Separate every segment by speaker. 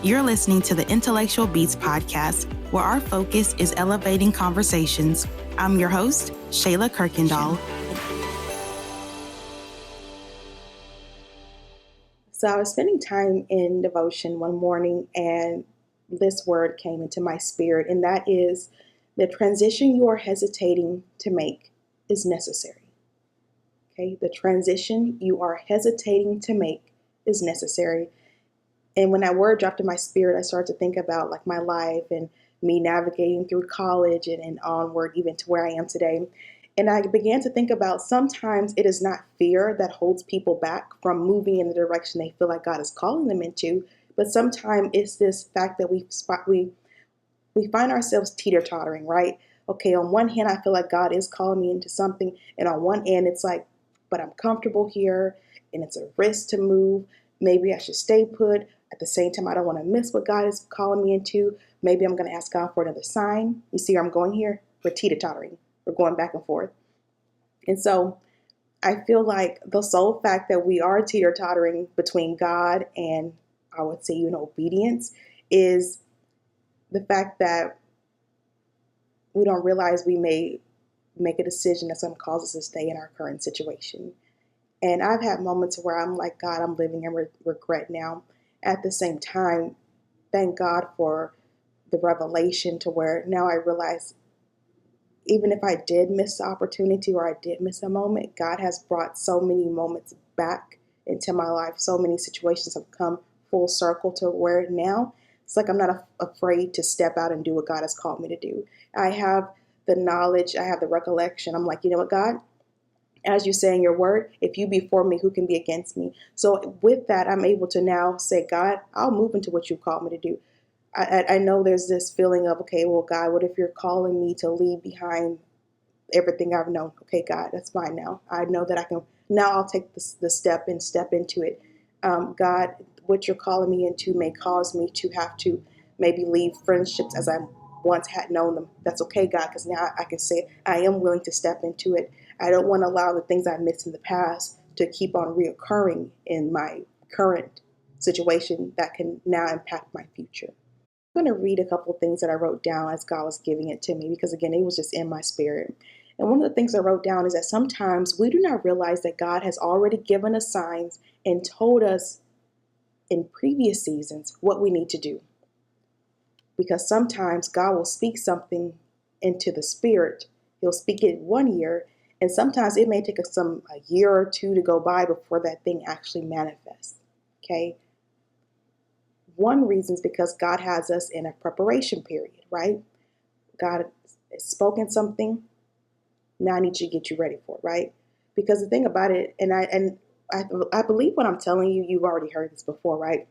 Speaker 1: You're listening to the Intellectual Beats podcast, where our focus is elevating conversations. I'm your host, Shayla Kirkendall.
Speaker 2: So I was spending time in devotion one morning, and this word came into my spirit, and that is the transition you are hesitating to make is necessary. Okay, the transition you are hesitating to make is necessary. And when that word dropped in my spirit, I started to think about like my life and me navigating through college and onward even to where I am today. And I began to think about sometimes it is not fear that holds people back from moving in the direction they feel like God is calling them into, but sometimes it's this fact that we find ourselves teeter-tottering, right? Okay, on one hand, I feel like God is calling me into something, and on one end, it's like, but I'm comfortable here, and it's a risk to move. Maybe I should stay put. At the same time, I don't want to miss what God is calling me into. Maybe I'm going to ask God for another sign. You see where I'm going here? We're teeter-tottering. We're going back and forth. And so I feel like the sole fact that we are teeter-tottering between God and, I would say, obedience is the fact that we don't realize we may make a decision that's going to cause us to stay in our current situation. And I've had moments where I'm like, God, I'm living in regret now. At the same time, thank God for the revelation to where now I realize even if I did miss the opportunity or I did miss a moment, God has brought so many moments back into my life. So many situations have come full circle to where now it's like I'm not afraid to step out and do what God has called me to do. I have the knowledge, I have the recollection. I'm like, you know what, God? As you say in your word, if you be for me, who can be against me? So with that, I'm able to now say, God, I'll move into what you've called me to do. I know there's this feeling of, okay, well, God, what if you're calling me to leave behind everything I've known? Okay, God, that's fine now. I know that I can, now I'll take the step and step into it. God, what you're calling me into may cause me to have to maybe leave friendships as I once had known them. That's okay, God, because now I can say I am willing to step into it. I don't want to allow the things I missed in the past to keep on reoccurring in my current situation that can now impact my future. I'm going to read a couple of things that I wrote down as God was giving it to me because, again, it was just in my spirit. And one of the things I wrote down is that sometimes we do not realize that God has already given us signs and told us in previous seasons what we need to do. Because sometimes God will speak something into the spirit. He'll speak it 1 year, and sometimes it may take us a year or two to go by before that thing actually manifests. Okay? One reason is because God has us in a preparation period, right? God has spoken something. Now I need you to get you ready for it, right? Because the thing about it, and I believe what I'm telling you, you've already heard this before, right?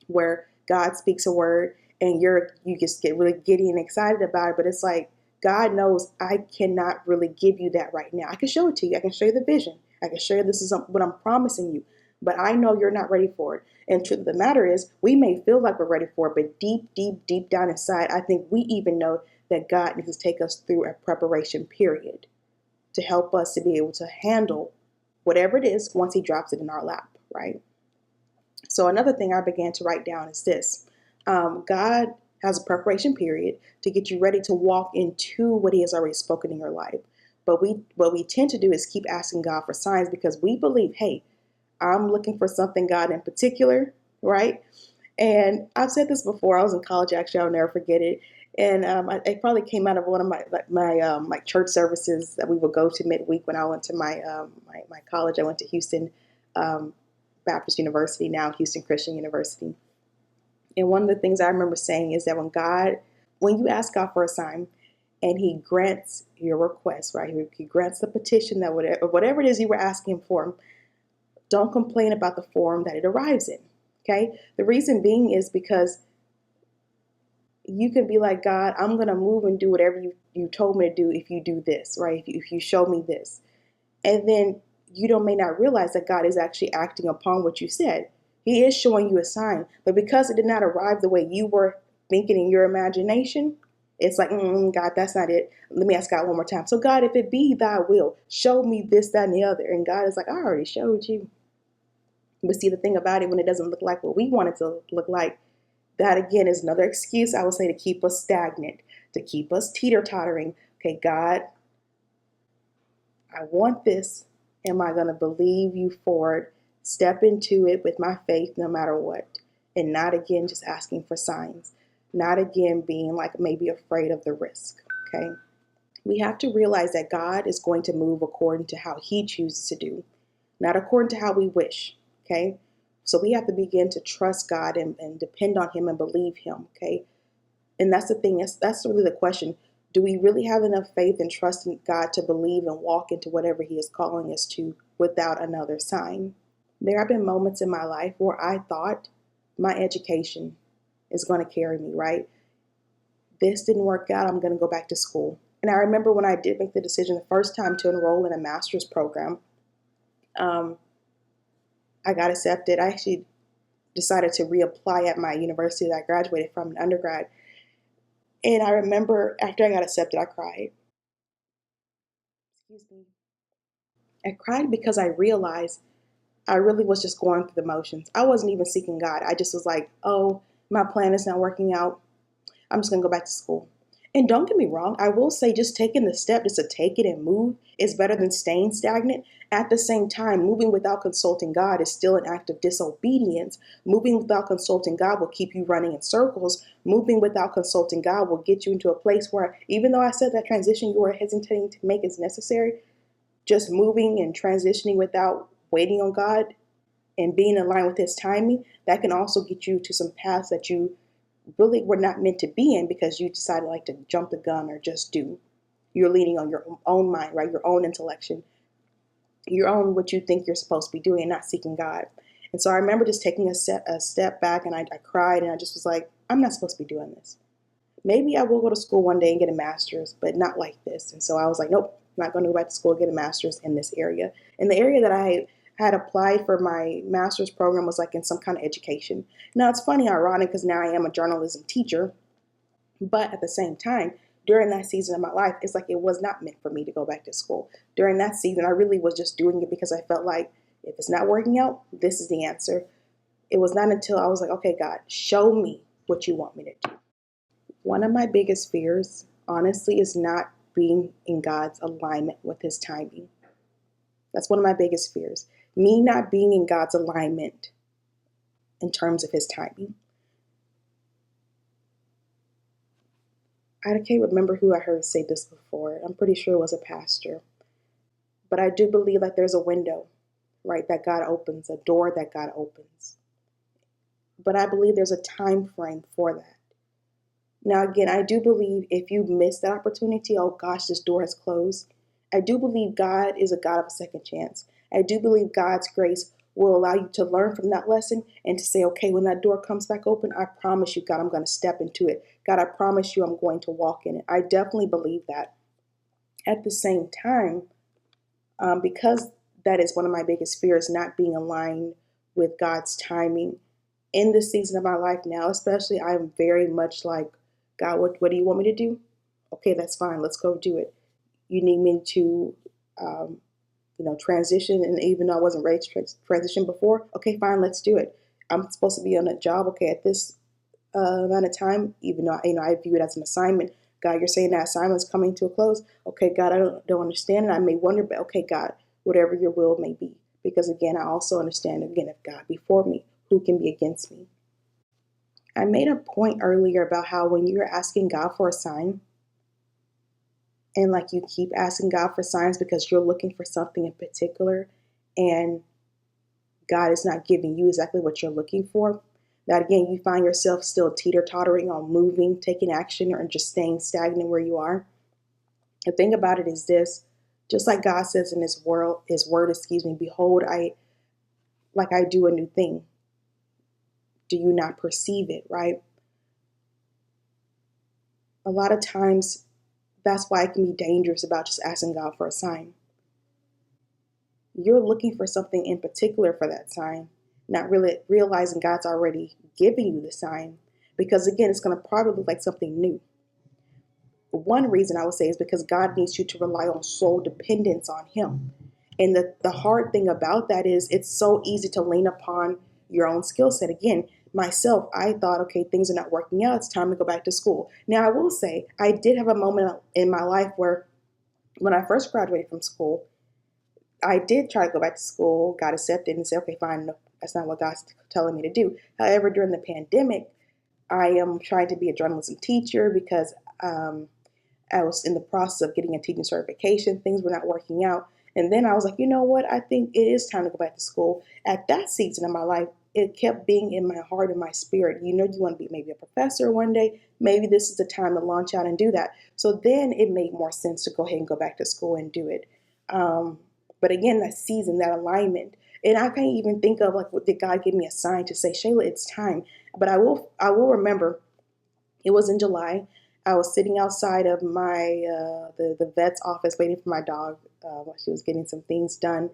Speaker 2: Where God speaks a word and you just get really giddy and excited about it, but it's like God knows I cannot really give you that right now. I can show it to you. I can show you the vision. I can show you this is what I'm promising you, but I know you're not ready for it. And truth of the matter is, we may feel like we're ready for it, but deep down inside, I think we even know that God needs to take us through a preparation period to help us to be able to handle whatever it is once he drops it in our lap, right? So another thing I began to write down is this. God has a preparation period to get you ready to walk into what he has already spoken in your life. But what we tend to do is keep asking God for signs because we believe, hey, I'm looking for something, God, in particular, right? And I've said this before. I was in college, actually. I'll never forget it. And it probably came out of one of my church services that we would go to midweek when I went to my college. I went to Houston Baptist University, now Houston Christian University. And one of the things I remember saying is that when you ask God for a sign and he grants your request, right? He grants the petition that whatever it is you were asking for, don't complain about the form that it arrives in. Okay? The reason being is because you can be like, God, I'm going to move and do whatever you told me to do if you do this, right? If you show me this. And then may not realize that God is actually acting upon what you said. He is showing you a sign. But because it did not arrive the way you were thinking in your imagination, it's like, God, that's not it. Let me ask God one more time. So God, if it be thy will, show me this, that, and the other. And God is like, I already showed you. But see, the thing about it, when it doesn't look like what we want it to look like, That again is another excuse I would say to keep us stagnant, to keep us teeter-tottering. Okay, God, I want this. Am I going to believe you for it? Step into it with my faith no matter what. And not again just asking for signs. Not again being like maybe afraid of the risk. Okay. We have to realize that God is going to move according to how he chooses to do, not according to how we wish. Okay. So we have to begin to trust God and depend on him and believe him. Okay. And that's the thing. That's really the question. Do we really have enough faith and trust in God to believe and walk into whatever he is calling us to without another sign? There have been moments in my life where I thought my education is going to carry me, right? This didn't work out. I'm going to go back to school. And I remember when I did make the decision the first time to enroll in a master's program, I got accepted. I actually decided to reapply at my university that I graduated from in undergrad. And I remember after I got accepted, I cried. Excuse me. I cried because I realized I really was just going through the motions. I wasn't even seeking God. I just was like, oh, my plan is not working out. I'm just going to go back to school. And don't get me wrong, I will say just taking the step just to take it and move is better than staying stagnant. At the same time, moving without consulting God is still an act of disobedience. Moving without consulting God will keep you running in circles. Moving without consulting God will get you into a place where, even though I said that transition you are hesitating to make is necessary, just moving and transitioning without waiting on God and being in line with his timing, that can also get you to some paths that you really were not meant to be in because you decided like to jump the gun or just do. You're leaning on your own mind, right? Your own intellection, your own what you think you're supposed to be doing and not seeking God. And so I remember just taking a step back and I cried and I just was like, I'm not supposed to be doing this. Maybe I will go to school one day and get a master's, but not like this. And so I was like, nope, I'm not going to go back to school and get a master's in this area. And the area that I had applied for my master's program was like in some kind of education. Now it's funny, ironic, because now I am a journalism teacher, but at the same time, during that season of my life, it's like it was not meant for me to go back to school. During that season, I really was just doing it because I felt like if it's not working out, this is the answer. It was not until I was like, okay, God, show me what you want me to do. One of my biggest fears, honestly, is not being in God's alignment with his timing. That's one of my biggest fears. Me not being in God's alignment in terms of his timing. I can't remember who I heard say this before. I'm pretty sure it was a pastor. But I do believe that there's a window, right, that God opens, a door that God opens. But I believe there's a time frame for that. Now, again, I do believe if you miss that opportunity, oh gosh, this door has closed. I do believe God is a God of a second chance. I do believe God's grace will allow you to learn from that lesson and to say, okay, when that door comes back open, I promise you, God, I'm going to step into it. God, I promise you I'm going to walk in it. I definitely believe that. At the same time, because that is one of my biggest fears, not being aligned with God's timing in this season of my life now, especially, I'm very much like, God, what do you want me to do? Okay, that's fine. Let's go do it. You need me to, transition. And even though I wasn't ready to transition before, okay, fine, let's do it. I'm supposed to be on a job, okay, at this amount of time, even though, I view it as an assignment. God, you're saying that assignment's coming to a close. Okay, God, I don't understand it. I may wonder, but okay, God, whatever your will may be. Because again, I also understand, again, if God be for me, who can be against me? I made a point earlier about how when you're asking God for a sign, and like you keep asking God for signs because you're looking for something in particular, and God is not giving you exactly what you're looking for, that again, you find yourself still teeter-tottering on moving, taking action, or just staying stagnant where you are. The thing about it is this, just like God says in his word, behold, I do a new thing. Do you not perceive it, right? A lot of times, that's why it can be dangerous about just asking God for a sign. You're looking for something in particular for that sign, not really realizing God's already giving you the sign. Because again, it's going to probably look like something new. One reason I would say is because God needs you to rely on sole dependence on him. And the hard thing about that is it's so easy to lean upon your own skill set. Again, myself, I thought, okay, things are not working out. It's time to go back to school. Now, I will say, I did have a moment in my life where when I first graduated from school, I did try to go back to school, got accepted, and said, okay, fine, no, that's not what God's telling me to do. However, during the pandemic, I am trying to be a journalism teacher because I was in the process of getting a teaching certification. Things were not working out. And then I was like, you know what? I think it is time to go back to school. At that season of my life, it kept being in my heart and my spirit. You know, you want to be maybe a professor one day. Maybe this is the time to launch out and do that. So then it made more sense to go ahead and go back to school and do it. Um, but again, that season, that alignment, and I can't even think of like, what did God give me a sign to say, Shayla, it's time. But I will remember. It was in July. I was sitting outside of my the vet's office waiting for my dog while she was getting some things done.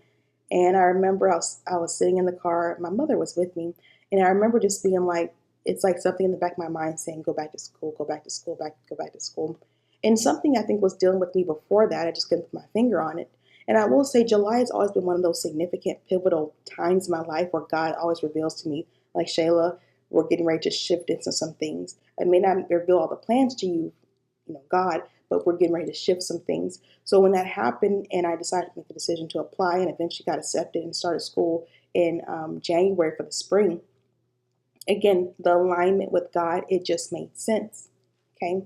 Speaker 2: And I remember I was sitting in the car. My mother was with me, and I remember just being like, it's like something in the back of my mind saying, "Go back to school, go back to school, go back to school." And something I think was dealing with me before that. I just couldn't put my finger on it. And I will say, July has always been one of those significant, pivotal times in my life where God always reveals to me, like, Shayla, we're getting ready to shift into some things. I may not reveal all the plans to you, God, but we're getting ready to shift some things. So when that happened and I decided to make the decision to apply and eventually got accepted and started school in January for the spring, again, the alignment with God, it just made sense. Okay.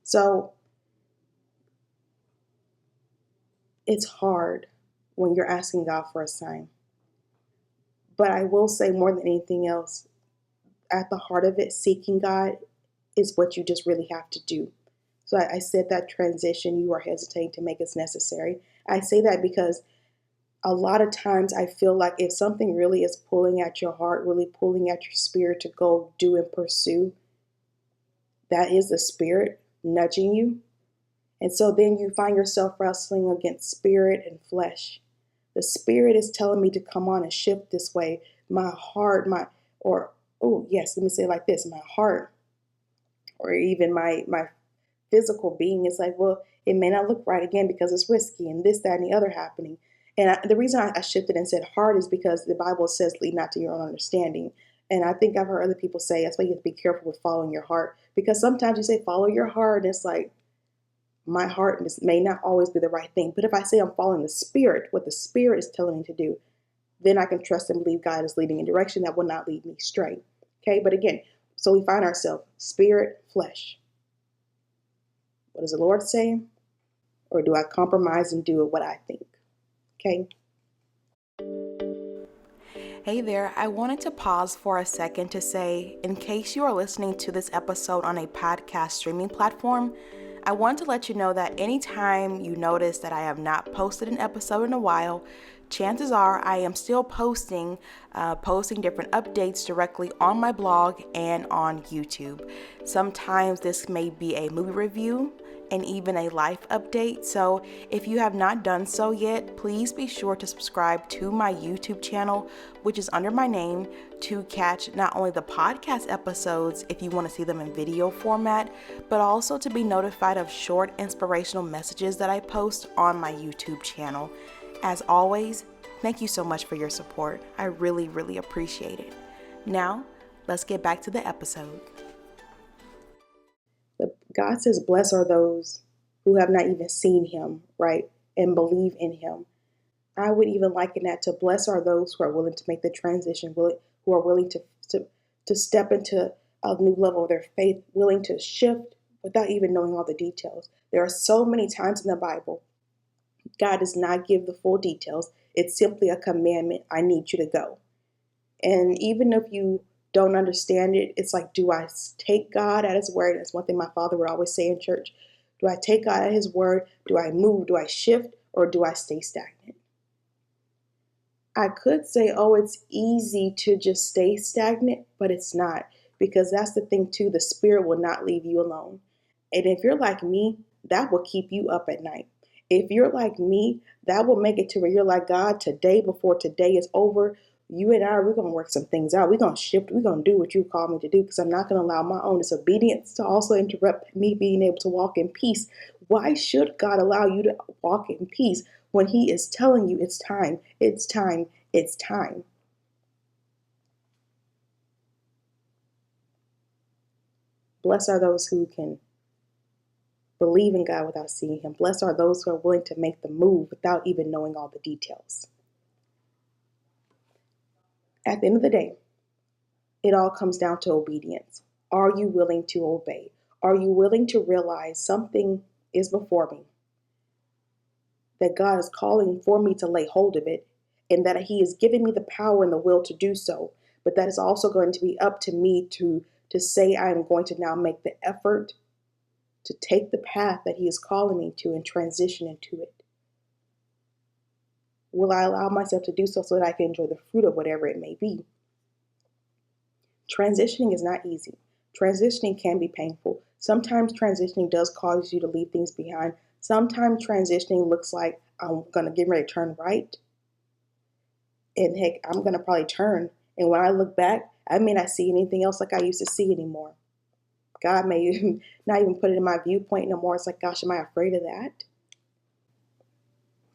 Speaker 2: So it's hard when you're asking God for a sign. But I will say more than anything else, at the heart of it, seeking God is what you just really have to do. So I said that transition you are hesitating to make is necessary. I say that because a lot of times I feel like if something really is pulling at your heart, really pulling at your spirit to go do and pursue, that is the spirit nudging you. And so then you find yourself wrestling against spirit and flesh. The spirit is telling me to come on and shift this way. My heart, let me say it like this, my heart, or even my physical being is like, well, it may not look right again because it's risky and this, that, and the other happening. And the reason I shifted and said heart is because the Bible says lead not to your own understanding. And I think I've heard other people say that's why you have to be careful with following your heart, because sometimes you say follow your heart and it's like, my heart may not always be the right thing. But if I say I'm following the Spirit, what the Spirit is telling me to do, then I can trust and believe God is leading in a direction that will not lead me astray. Okay, but again, so we find ourselves spirit, flesh. What does the Lord say? Or do I compromise and do what I think? Okay.
Speaker 1: Hey there, I wanted to pause for a second to say, in case you are listening to this episode on a podcast streaming platform, I want to let you know that anytime you notice that I have not posted an episode in a while, chances are I am still posting different updates directly on my blog and on YouTube. Sometimes this may be a movie review and even a life update. So if you have not done so yet, please be sure to subscribe to my YouTube channel, which is under my name, to catch not only the podcast episodes if you want to see them in video format, but also to be notified of short inspirational messages that I post on my YouTube channel. As always, thank you so much for your support. I really, really appreciate it. Now, let's get back to the episode.
Speaker 2: God says, blessed are those who have not even seen him, right? And believe in him. I would even liken that to blessed are those who are willing to make the transition, who are willing to step into a new level of their faith, willing to shift without even knowing all the details. There are so many times in the Bible, God does not give the full details. It's simply a commandment. I need you to go. And even if you don't understand it, it's like, do I take God at his word? That's one thing my father would always say in church. Do I take God at his word? Do I move? Do I shift? Or do I stay stagnant? I could say, oh, it's easy to just stay stagnant, but it's not. Because that's the thing too, the spirit will not leave you alone. And if you're like me, that will keep you up at night. If you're like me, that will make it to where you're like, God, today before today is over, you and I, we're going to work some things out. We're going to shift. We're going to do what you call me to do, because I'm not going to allow my own disobedience to also interrupt me being able to walk in peace. Why should God allow you to walk in peace when he is telling you it's time, it's time, it's time? Blessed are those who can believe in God without seeing him. Blessed are those who are willing to make the move without even knowing all the details. At the end of the day, it all comes down to obedience. Are you willing to obey? Are you willing to realize something is before me, that God is calling for me to lay hold of it, and that he is giving me the power and the will to do so, but that is also going to be up to me to say I am going to now make the effort to take the path that he is calling me to and transition into it. Will I allow myself to do so that I can enjoy the fruit of whatever it may be? Transitioning is not easy. Transitioning can be painful. Sometimes transitioning does cause you to leave things behind. Sometimes transitioning looks like I'm going to get ready to turn right. And heck, I'm going to probably turn. And when I look back, I may not see anything else like I used to see anymore. God may not even put it in my viewpoint no more. It's like, gosh, am I afraid of that?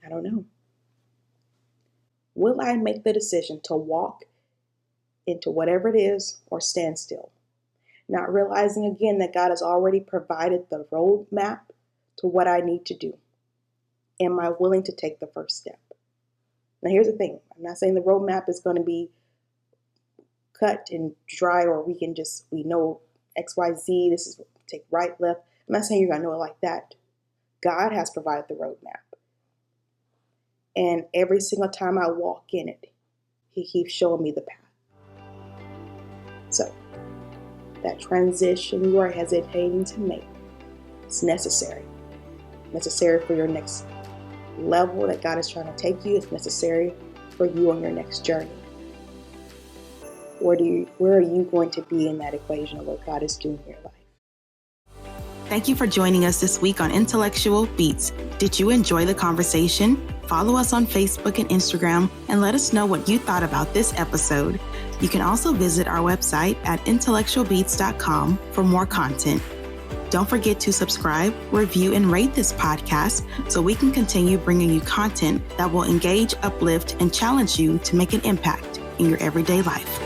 Speaker 2: I don't know. Will I make the decision to walk into whatever it is or stand still? Not realizing again that God has already provided the roadmap to what I need to do. Am I willing to take the first step? Now here's the thing. I'm not saying the roadmap is going to be cut and dry, or we know XYZ, this is take right, left. I'm not saying you're going to know it like that. God has provided the roadmap. And every single time I walk in it, he keeps showing me the path. So, that transition you are hesitating to make is necessary. Necessary for your next level that God is trying to take you. It's necessary for you on your next journey. Where are you going to be in that equation of what God is doing in your life?
Speaker 1: Thank you for joining us this week on Intellectual Beats. Did you enjoy the conversation? Follow us on Facebook and Instagram and let us know what you thought about this episode. You can also visit our website at intellectualbeats.com for more content. Don't forget to subscribe, review, and rate this podcast so we can continue bringing you content that will engage, uplift, and challenge you to make an impact in your everyday life.